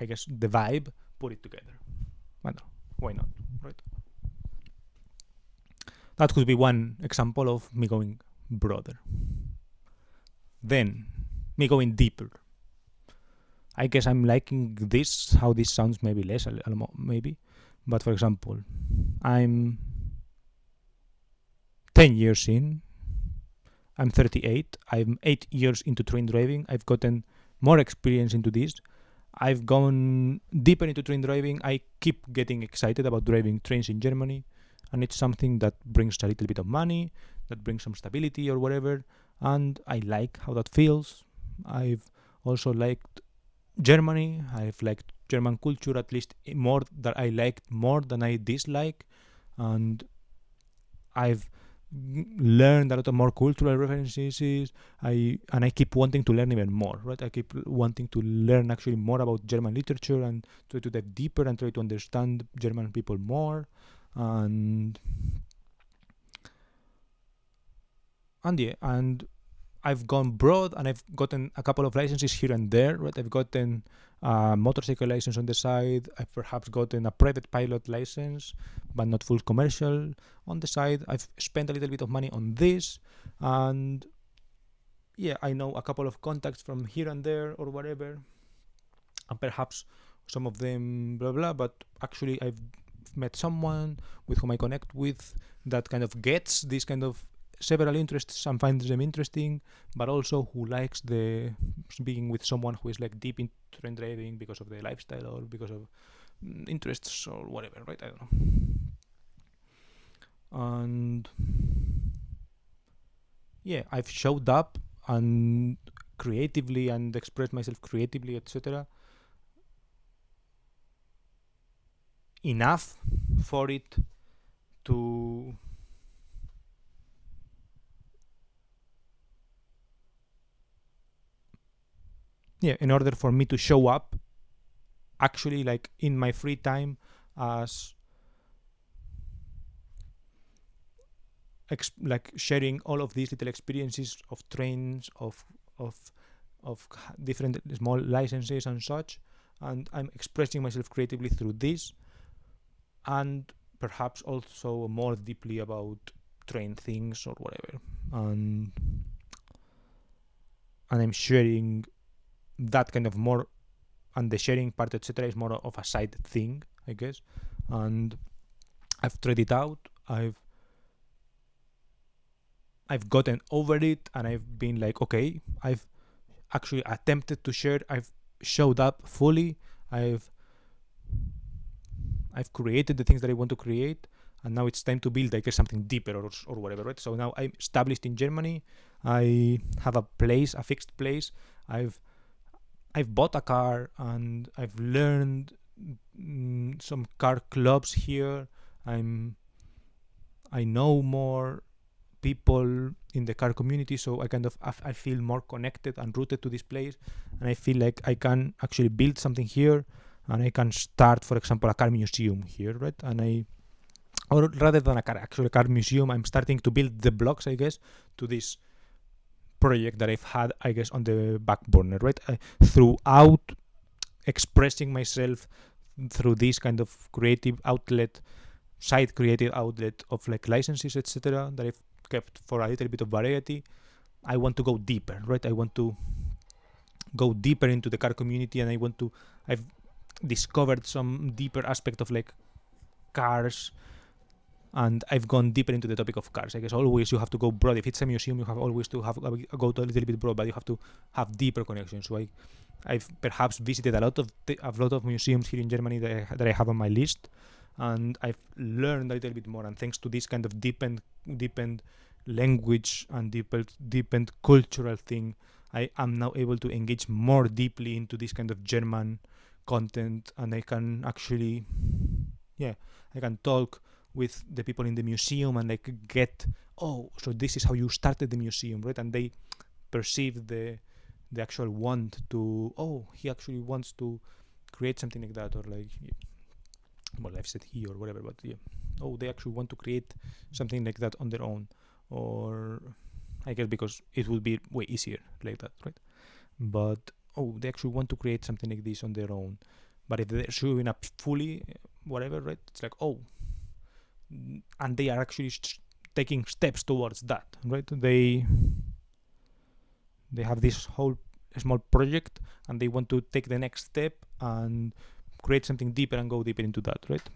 I guess the vibe, put it together. Well, why not, right? That could be one example of me going broader. Then me going deeper. I guess I'm liking this, how this sounds maybe less, maybe. But for example, I'm 10 years in. I'm 38. I'm 8 years into train driving. I've gotten more experience into this. I've gone deeper into train driving. I keep getting excited about driving trains in Germany, and it's something that brings a little bit of money, that brings some stability or whatever, and I like how that feels. I've also liked Germany. I've liked German culture at least more that I liked more than I dislike, and I've learned a lot of more cultural references. I keep wanting to learn even more, right? I keep wanting to learn actually more about German literature and try to dive deeper and try to understand German people more, and and I've gone broad and I've gotten a couple of licenses here and there, right? I've gotten a motorcycle license on the side. I've perhaps gotten a private pilot license, but not full commercial on the side. I've spent a little bit of money on this, and yeah, I know a couple of contacts from here and there or whatever, and perhaps some of them blah blah, but actually I've met someone with whom I connect with that kind of gets this kind of several interests and finds them interesting, but also who likes the being with someone who is like deep into train driving because of the lifestyle or because of interests or whatever, right? I don't know. And yeah, I've showed up and creatively and expressed myself creatively, etc. enough for it to in order for me to show up actually like in my free time as like sharing all of these little experiences of trains of of different small licenses and such, and I'm expressing myself creatively through this, and perhaps also more deeply about train things or whatever, and I'm sharing that kind of more, and the sharing part etc is more of a side thing, I guess, and I've tried it out. I've gotten over it, and I've been like, okay, I've actually attempted to share. I've showed up fully. I've created the things that I want to create, and now it's time to build, I guess, something deeper or whatever, right? So now I'm established in Germany. I have a place, a fixed place. I've bought a car, and I've learned some car clubs here. I know more people in the car community, so I feel more connected and rooted to this place, and I feel like I can actually build something here, and I can start, for example, a car museum here, right? Or rather than a car museum, I'm starting to build the blocks, I guess, to this project that I've had, I guess, on the back burner, right? Throughout expressing myself through this kind of creative outlet of like licenses, etc., that I've kept for a little bit of variety. I want to go deeper, right? I want to go deeper into the car community, and I've discovered some deeper aspect of like cars, and I've gone deeper into the topic of cars. I guess always you have to go broad. If it's a museum, you have always to have go to a little bit broad, but you have to have deeper connections. So I've perhaps visited a lot of museums here in Germany that I have on my list, and I've learned a little bit more. And thanks to this kind of deepened language and deepened cultural thing, I am now able to engage more deeply into this kind of German content, and I can actually, I can talk with the people in the museum and like get, oh, so this is how you started the museum, right? And they perceive the actual want to, oh, he actually wants to create something like that, or like, well, I've said he or whatever, but yeah, oh, they actually want to create something like that on their own, or I guess because it would be way easier like that, right? But oh, they actually want to create something like this on their own. But if they're showing up fully, whatever, right? It's like, oh, and they are actually taking steps towards that, right? They have this whole small project, and they want to take the next step and create something deeper and go deeper into that, right?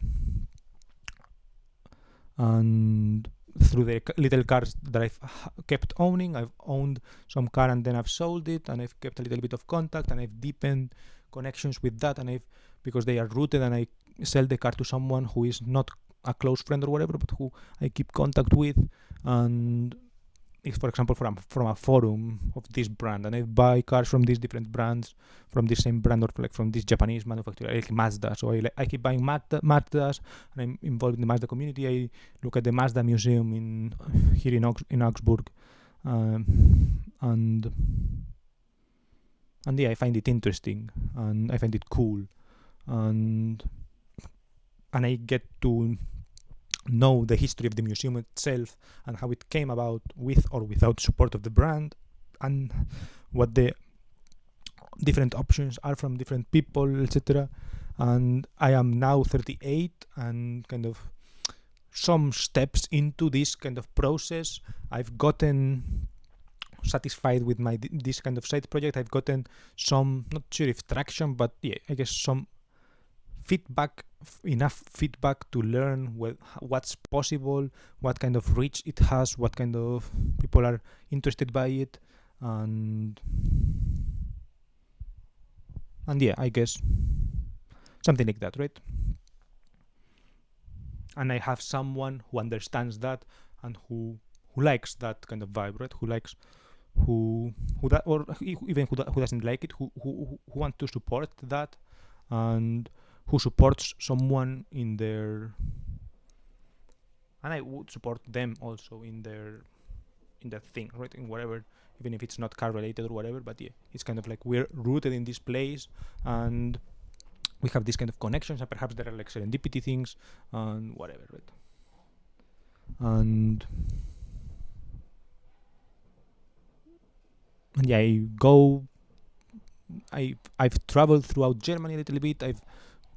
And through the little cars that I've kept owning. I've owned some car and then I've sold it, and I've kept a little bit of contact, and I've deepened connections with that, and I've because they are rooted, and I sell the car to someone who is not a close friend or whatever, but who I keep contact with, and if, for example, from a forum of this brand, and I buy cars from these different brands, from the same brand, or like from this Japanese manufacturer, like Mazda. So I keep buying Mazdas, and I'm involved in the Mazda community. I look at the Mazda museum here in Augsburg, and yeah, I find it interesting, and I find it cool, and I get to know the history of the museum itself and how it came about with or without support of the brand, and what the different options are from different people, etc. And I am now 38, and kind of some steps into this kind of process, I've gotten satisfied with this kind of side project. I've gotten some, not sure if traction, but yeah, I guess some enough feedback to learn what's possible, what kind of reach it has, what kind of people are interested by it, and yeah, I guess something like that, right? And I have someone who understands that, and who likes that kind of vibe, right? Who likes who that, or even who doesn't like it, who want to support that, and who supports someone in their, and I would support them also in their thing, right? In whatever, even if it's not car related or whatever. But yeah, it's kind of like we're rooted in this place, and we have these kind of connections, and perhaps there are like serendipity things and whatever, right? And yeah, I've traveled throughout Germany a little bit. I've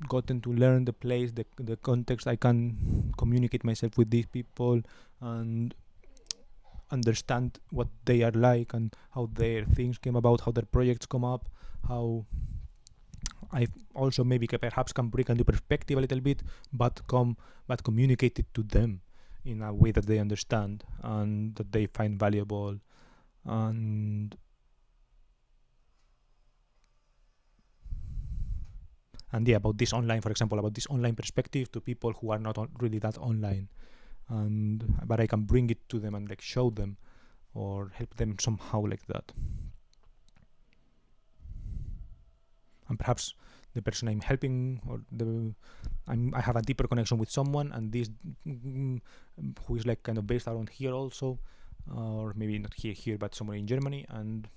gotten to learn the place, the context. I can communicate myself with these people and understand what they are like, and how their things came about, how their projects come up, how I also maybe perhaps can bring a new perspective a little bit, but communicate it to them in a way that they understand and that they find valuable. And yeah, about this online, for example, about this online perspective to people who are not really that online, and but I can bring it to them and like show them or help them somehow like that. And perhaps the person I'm helping, or I have a deeper connection with someone, and this who is like kind of based around here also, or maybe not here, but somewhere in Germany, and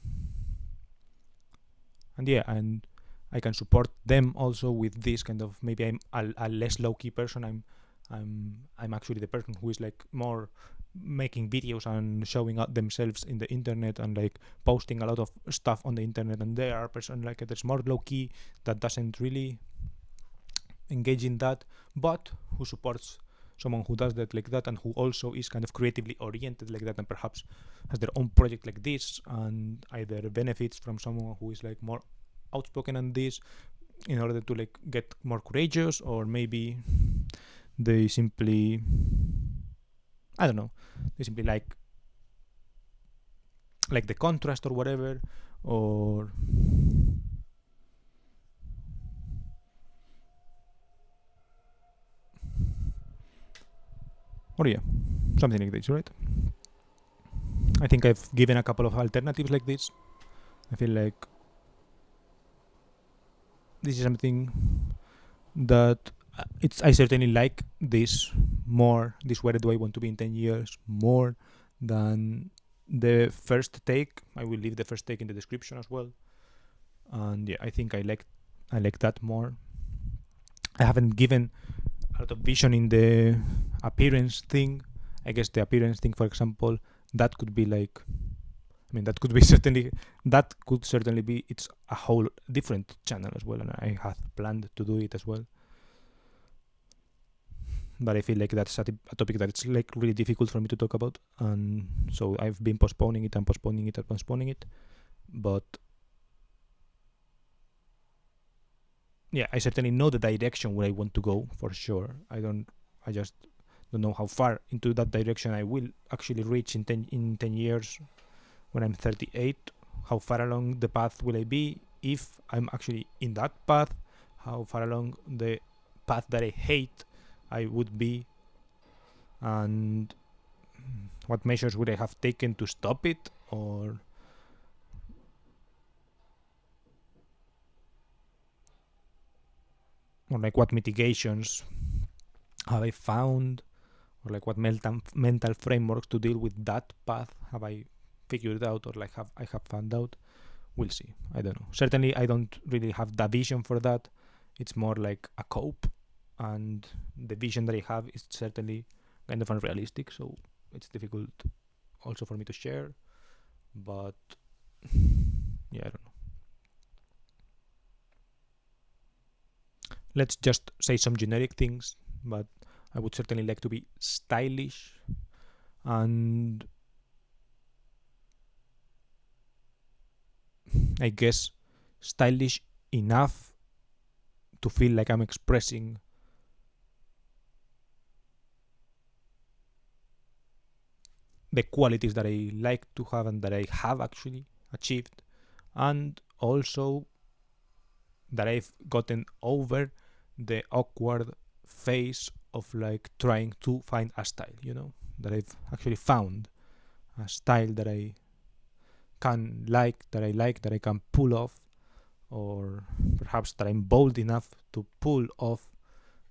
yeah, and I can support them also with this kind of, maybe I'm a less low key person. I'm actually the person who is like more making videos and showing out themselves in the internet, and like posting a lot of stuff on the internet, and there are person like that's more low key, that doesn't really engage in that, but who supports someone who does that like that, and who also is kind of creatively oriented like that, and perhaps has their own project like this, and either benefits from someone who is like more outspoken on this in order to like get more courageous, or maybe they simply, I don't know, they simply like the contrast or whatever, or yeah, something like this, right? I think I've given a couple of alternatives like this. I feel like this is something that I certainly like this more, this where do I want to be in 10 years, more than the first take. I will leave the first take in the description as well. And yeah, I think I like that more. I haven't given a lot of vision in the appearance thing. I guess the appearance thing, for example, that could be like, I mean, that could certainly be it's a whole different channel as well, and I have planned to do it as well. But I feel like that's a topic that it's like really difficult for me to talk about, and so I've been postponing it. But yeah, I certainly know the direction where I want to go for sure. I just don't know how far into that direction I will actually reach in 10 years when I'm 38. How far along the path will I be if I'm actually in that path? How far along the path that I hate I would be? And what measures would I have taken to stop it? Or like what mitigations have I found? Or like what mental frameworks to deal with that path have I figured out, or like I have found out? We'll see. I don't know. Certainly, I don't really have the vision for that. It's more like a cope, and the vision that I have is certainly kind of unrealistic. So it's difficult also for me to share. But yeah, I don't know. Let's just say some generic things, but I would certainly like to be stylish and I guess stylish enough to feel like I'm expressing the qualities that I like to have and that I have actually achieved, and also that I've gotten over the awkward phase of like trying to find a style, that I've actually found a style that I like, that I can pull off, or perhaps that I'm bold enough to pull off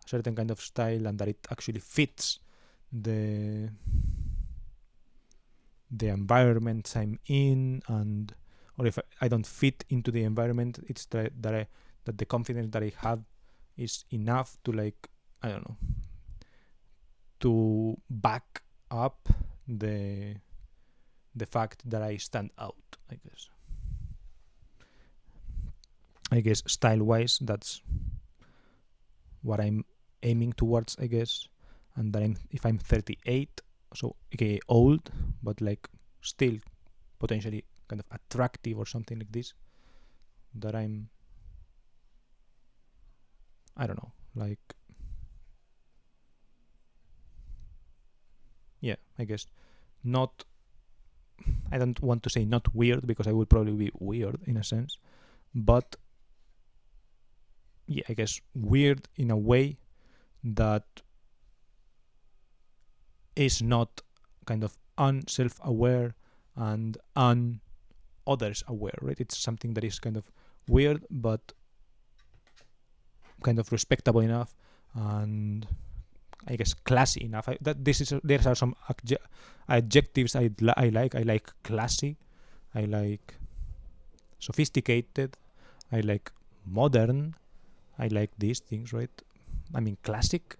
a certain kind of style and that it actually fits the environment I'm in, and or if I don't fit into the environment, it's that the confidence that I have is enough to like, I don't know, to back up the fact that I stand out. I guess style wise, that's what I'm aiming towards, I guess. And that if I'm 38, so okay, old, but like still potentially kind of attractive or something like this, that I'm, I don't know, like, yeah, I guess not, I don't want to say not weird, because I would probably be weird in a sense, but yeah, I guess weird in a way that is not kind of unself-aware and others aware, right? It's something that is kind of weird but kind of respectable enough, and I guess classy enough. There are some adjectives I like. I like classy. I like sophisticated. I like modern. I like these things, right? I mean, classic.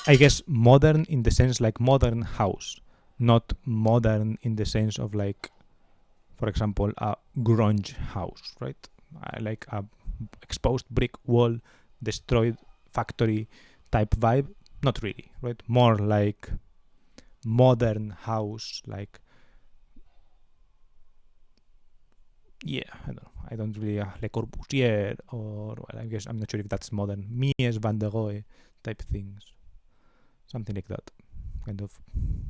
I guess modern in the sense like modern house, not modern in the sense of like, for example, a grunge house, right? I like a exposed brick wall, destroyed factory type vibe. Not really, right? More like modern house, like, yeah, I don't know. I don't really Le Corbusier, or well, I guess I'm not sure if that's modern. Mies van der Rohe type things, something like that. Kind of.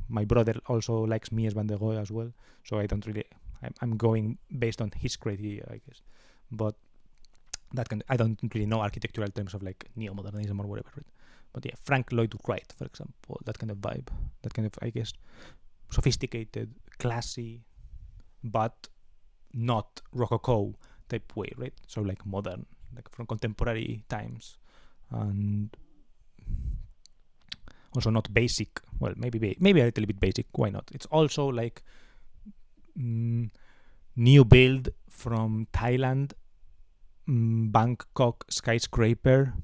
My brother also likes Mies van der Rohe as well, so I don't really. I'm going based on his criteria, I guess. But that I don't really know architectural terms of like neo-modernism or whatever, right? But yeah, Frank Lloyd Wright, for example, that kind of vibe, that kind of, I guess, sophisticated, classy, but not rococo type way, right? So like modern, like from contemporary times, and also not basic. Well, maybe a little bit basic. Why not? It's also like new build from Thailand, Bangkok skyscraper,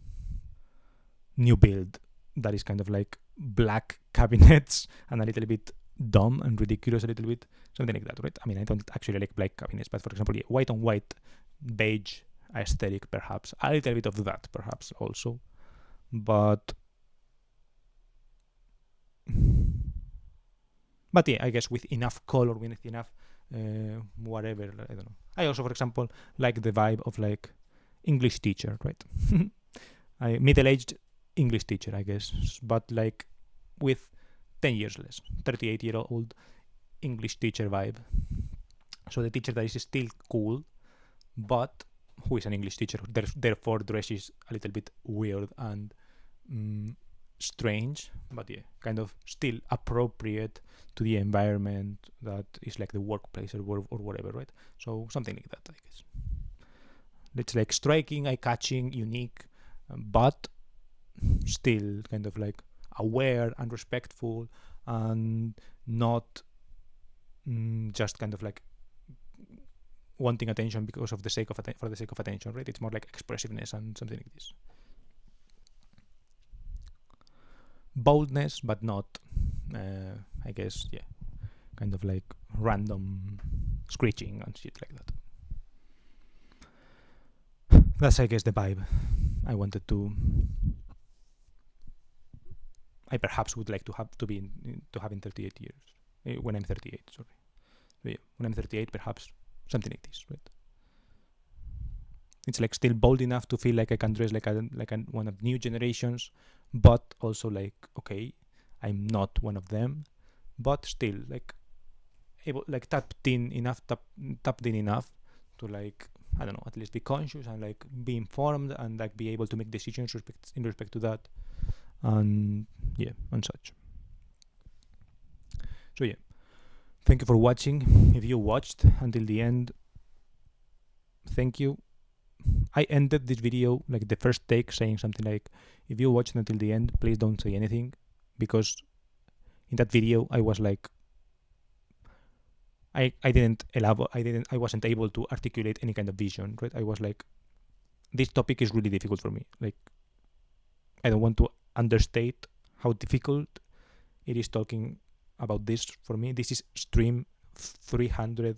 new build that is kind of like black cabinets and a little bit dumb and ridiculous, a little bit, something like that, right? I mean, I don't actually like black cabinets, but for example, yeah, white on white, beige aesthetic, perhaps a little bit of that, perhaps also, but yeah, I guess with enough color, with enough whatever, I don't know. I also, for example, like the vibe of like English teacher, right? I middle-aged English teacher, I guess, but like with 10 years less, 38-year-old English teacher vibe. So the teacher that is still cool, but who is an English teacher, therefore dresses a little bit weird and strange, but yeah, kind of still appropriate to the environment that is like the workplace or whatever, right? So something like that, I guess. It's like striking, eye-catching, unique, but still kind of like aware and respectful and not just kind of like wanting attention because of the sake of for the sake of attention, right? It's more like expressiveness and something like this. Boldness, but not, I guess, yeah, kind of like random screeching and shit like that. That's, I guess, the vibe I wanted to. I perhaps would like to have to be to have in 38 years when I'm 38. Sorry, so yeah, when I'm 38, perhaps something like this, right? It's like still bold enough to feel like I can dress like one of new generations, but also like, okay, I'm not one of them, but still like able, like tapped in enough to like, I don't know, at least be conscious and like be informed and like be able to make decisions in respect to that, and yeah, and such. So yeah, thank you for watching. If you watched until the end, thank you. I ended this video, like the first take, saying something like, if you watched until the end, please don't say anything, because in that video I was like, I wasn't able to articulate any kind of vision, right? I was like, this topic is really difficult for me. Like, I don't want to understate how difficult it is talking about this for me. This is stream 300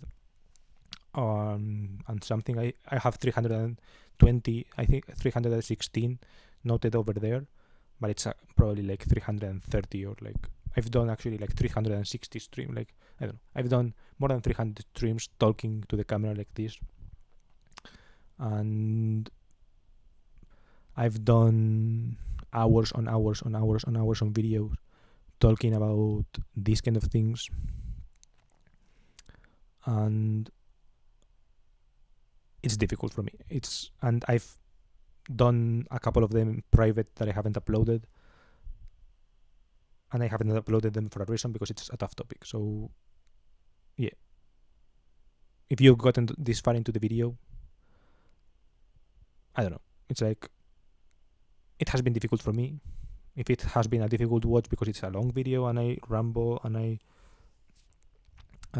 and something. I have 320, I think 316 noted over there, but it's probably like 330, or like I've done actually like 360 stream, like I don't know, I've done more than 300 streams talking to the camera like this, and I've done hours on hours on hours on hours on videos talking about these kind of things, and it's difficult for me. And I've done a couple of them private that I haven't uploaded, and I haven't uploaded them for a reason, because it's a tough topic. So yeah, if you've gotten this far into the video, I don't know, it's like, it has been difficult for me. If it has been a difficult watch because it's a long video and I ramble and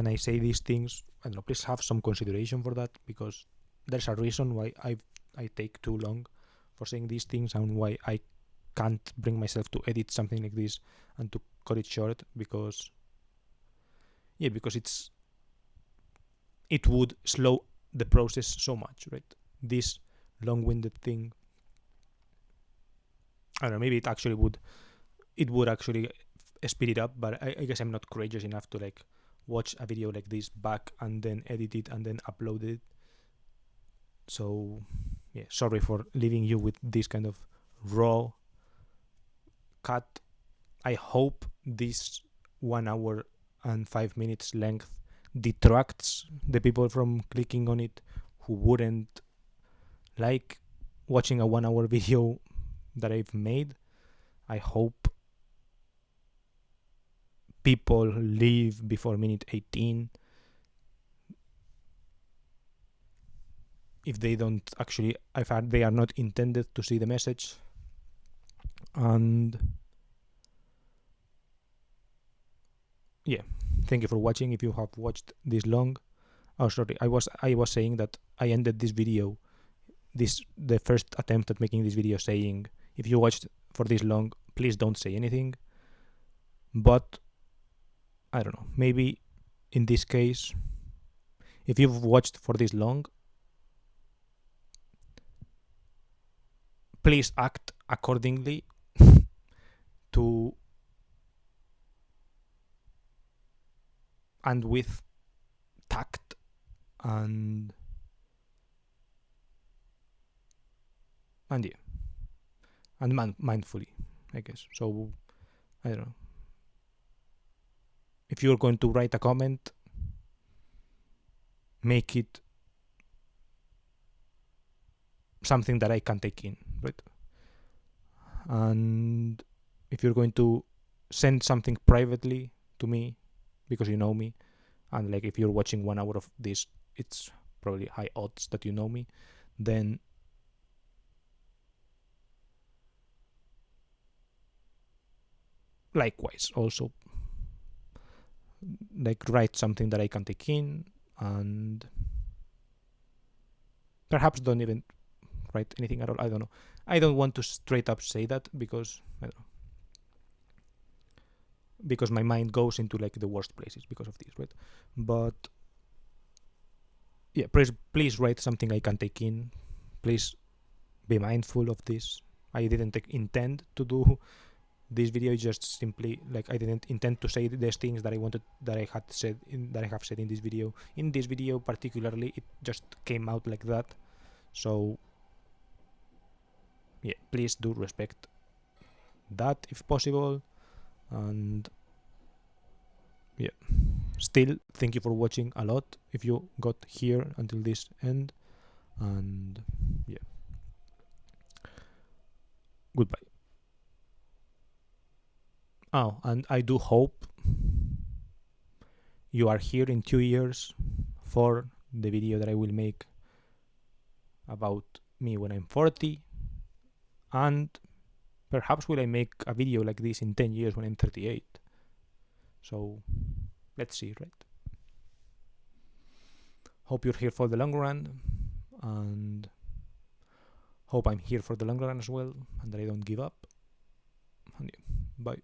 I say these things, I don't know, please have some consideration for that, because there's a reason why I take too long for saying these things, and why I can't bring myself to edit something like this and to cut it short, because it would slow the process so much, right? This long-winded thing, I don't know, maybe it would actually speed it up, but I guess I'm not courageous enough to like watch a video like this back and then edit it and then upload it. So yeah, sorry for leaving you with this kind of raw cut. I hope this 1 hour and 5 minutes length detracts the people from clicking on it who wouldn't like watching a 1 hour video that I've made. I hope people leave before minute 18 if they don't actually, if they are not intended to see the message. And yeah, thank you for watching. If you have watched this long, oh sorry, I was saying that I ended this video, the first attempt at making this video, saying, if you watched for this long, please don't say anything. But I don't know, maybe in this case, if you've watched for this long, please act accordingly to and with tact and yeah, and mindfully, I guess. So I don't know. If you're going to write a comment, make it something that I can take in, right? And if you're going to send something privately to me because you know me, and like if you're watching 1 hour of this, it's probably high odds that you know me, then likewise also like write something that I can take in, and perhaps don't even write anything at all. I don't know. I don't want to straight up say that because I don't know, because my mind goes into like the worst places because of this, right? But yeah, please write something I can take in. Please be mindful of this. I didn't intend to do this video, just simply like I didn't intend to say these things that I wanted, that I had said that I have said in this video. In this video particularly, it just came out like that. So yeah, please do respect that if possible. And yeah, still thank you for watching a lot if you got here until this end. And yeah, goodbye. Oh, and I do hope you are here in 2 years for the video that I will make about me when I'm 40, and perhaps will I make a video like this in 10 years when I'm 38. So let's see, right? Hope you're here for the long run, and hope I'm here for the long run as well, and that I don't give up. And yeah, bye.